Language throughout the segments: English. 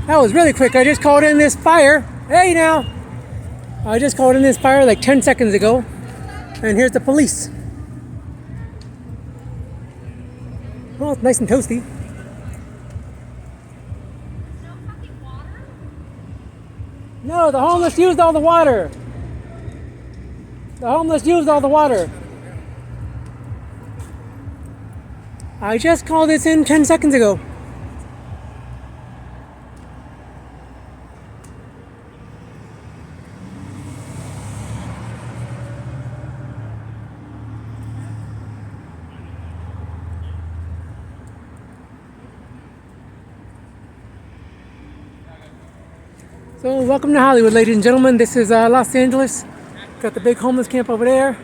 That was really quick. I just called in this fire. Hey now! I just called in this fire like 10 seconds ago. And here's the police. Oh, it's nice and toasty. No, the homeless used all the water. The homeless used all the water. I just called this in 10 seconds ago. So welcome to Hollywood, ladies and gentlemen. This is Los Angeles. Got the big homeless camp over there.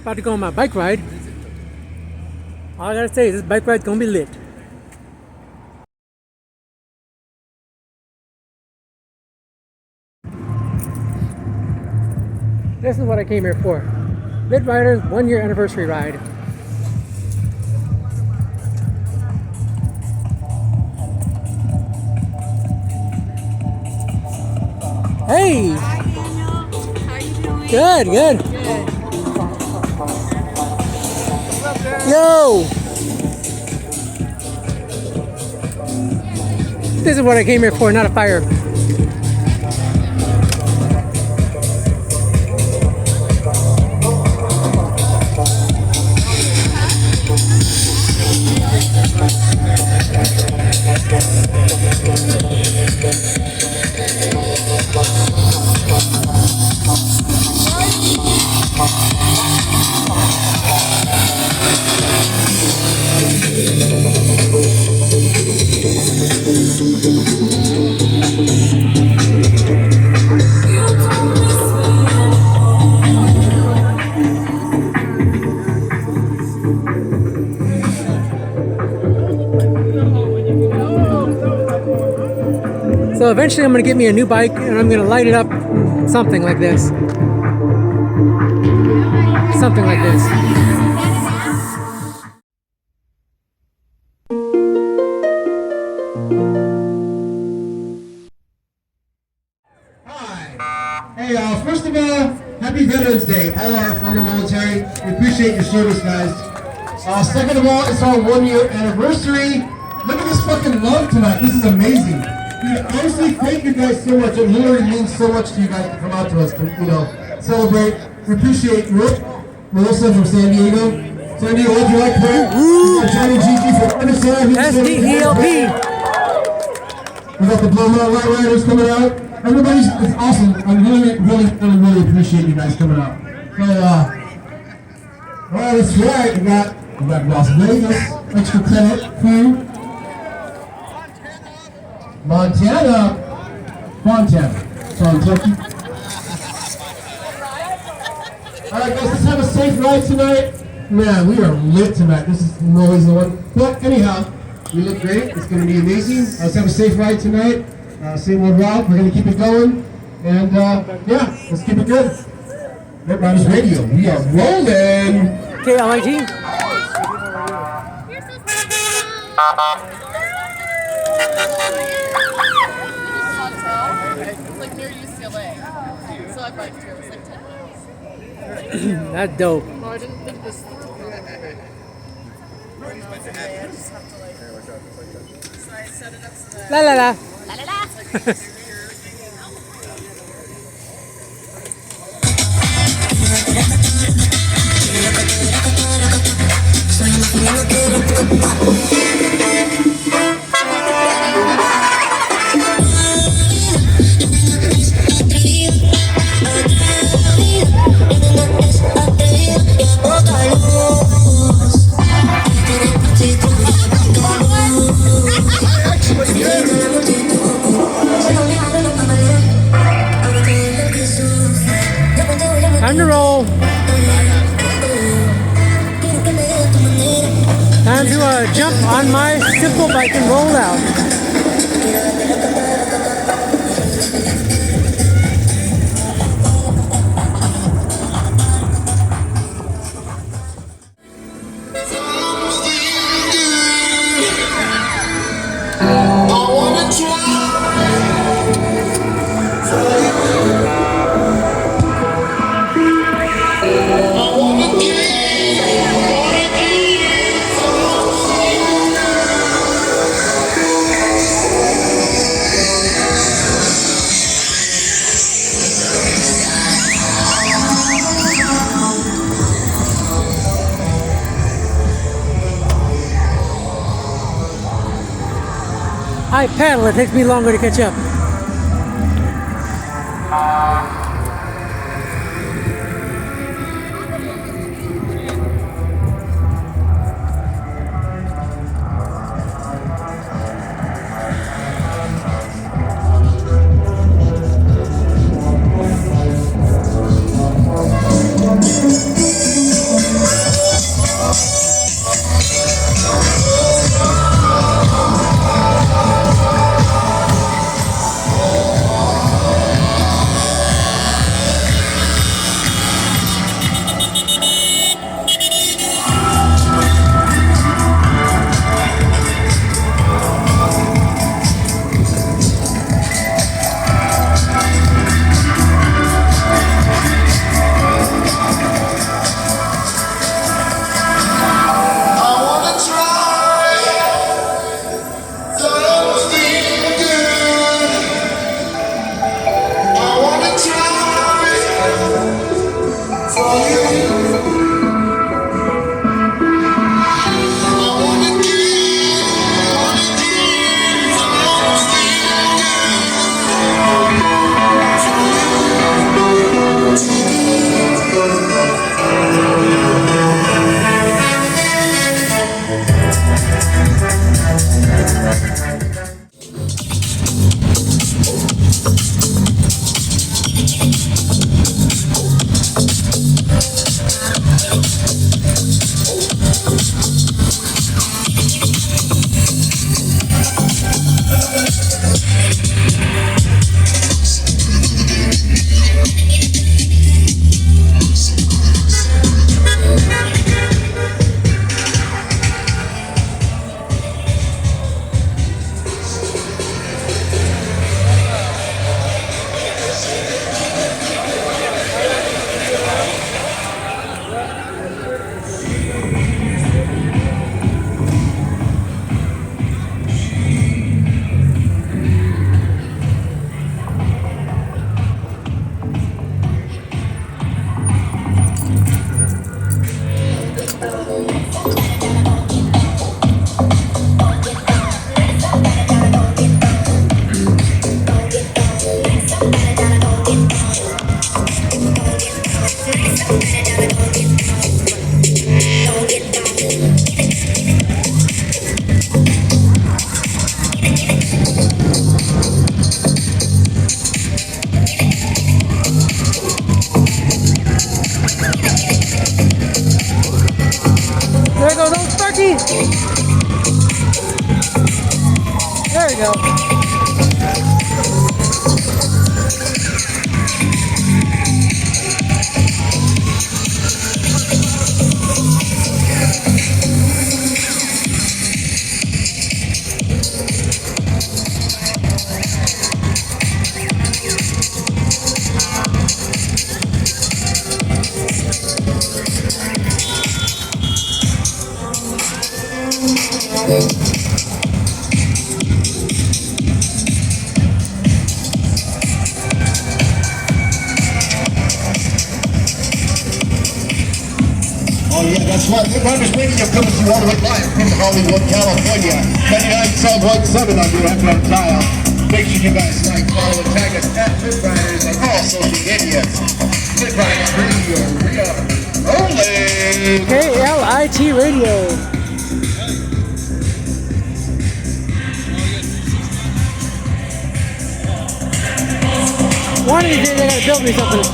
About to go on my bike ride. All I gotta say is this bike ride's gonna be lit. This is what I came here for. Lit Riderz 1-year anniversary ride. Hey! Hi, Daniel. How you doing? Good, good. Good. What's up, girl? Yo! This is what I came here for, not a fire. So eventually I'm going to get me a new bike and I'm going to light it up something like this. Something like this. Hi. Hey y'all, first of all, happy Veterans Day. All our former military, we appreciate your service, guys. Second of all, it's our 1-year anniversary. Look at this fucking love tonight. This is amazing. Dude, honestly, thank you guys so much. It literally means so much to you guys to come out to us to, celebrate. We appreciate Rick, Melissa from San Diego. San Diego, what'd you like for it? Johnny Gigi from Underside. SDELP. We got the Blue Light Riders coming out. Everybody's, it's awesome. I really appreciate you guys coming out. So, well, that's right. We got Las Vegas, extra credit crew. Montana. Kentucky. Alright guys, let's have a safe ride tonight. Man, we are lit tonight. This is always the one. But anyhow, we look great. It's going to be amazing. Let's have a safe ride tonight. Same old route. We're going to keep it going. And yeah, let's keep it good. Lit Riderz Radio. We are rolling. KLIT. It's like near UCLA. So I biked here. It was like 10 minutes. That's dope. No, I didn't think this. I just have to like. So I set it up so that. La la la. La la la. Time to roll. Time to jump on my simple bike and roll out. I wanna try. I paddle, it takes me longer to catch up. There goes old Sparky! There we go. Oh yeah, that's right. Lit Riderz Radio coming to you all the way live from Hollywood, California. 99.7 on your FM dial. Make sure you guys like, follow, and tag us at Lit Riderz on all social media. Lit Riderz Radio, we are rolling. KLIT Radio. One of these days they gotta build me something.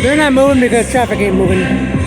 They're not moving because traffic ain't moving.